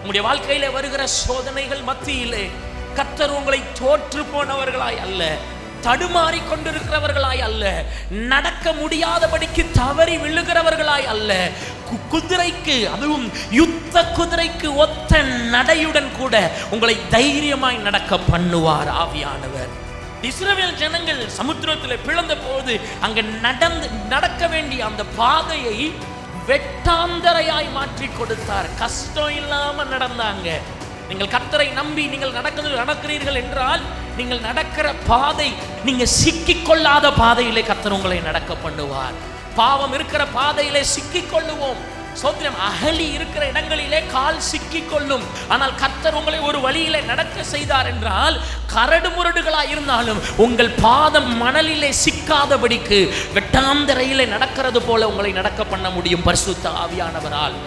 உங்களுடைய வாழ்க்கையில வருகிற சோதனைகள் மத்தியிலே கர்த்தர் உங்களை தோற்று போனவர்களாய் அல்ல, தடுமாறி கொண்டிருக்கிறவர்களாய் அல்ல, நடக்க முடியாதபடிக்கு தவறி விழுகிறவர்களாய் அல்ல, குதிரைக்கு, அதுவும் யுத்த குதிரைக்கு ஒத்த நடையுடன் கூட உங்களை தைரியமாய் நடக்க பண்ணுவார் ஆவியானவர். இஸ்ரவேல் ஜனங்கள் சமுத்திரத்தில் பிளந்த போது அங்க நடக்க வேண்டிய அந்த பாதையை வெட்டாந்தரையாய் மாற்றி கொடுத்தார். கஷ்டம் இல்லாம நடந்தாங்க. நீங்கள் கர்த்தரை நம்பி நீங்கள் நடக்கிறீர்கள் என்றால் நீங்கள் நடக்கிற பாதை, நீங்க சிக்கிக்கொள்ளாத பாதையிலே கர்த்தர் உங்களை நடக்க பண்ணுவார். பாவம் இருக்கிற பாதையிலே சிக்கிக்கொள்ளுவோம். சோத்திரம். அகலி இருக்கிற இடங்களிலே கால் சிக்கிக்கொள்ளும். ஆனால் கர்த்தர் உங்களை ஒரு வழியிலே நடக்க செய்தார் என்றால், கரடு முரடுகளாய் இருந்தாலும் உங்கள் பாதம் மணலிலே சிக்காதபடிக்கு வெட்டாந்தரையிலே நடக்கிறது போல உங்களை நடக்க பண்ண முடியும் பரிசுத்த ஆவியானவரால்.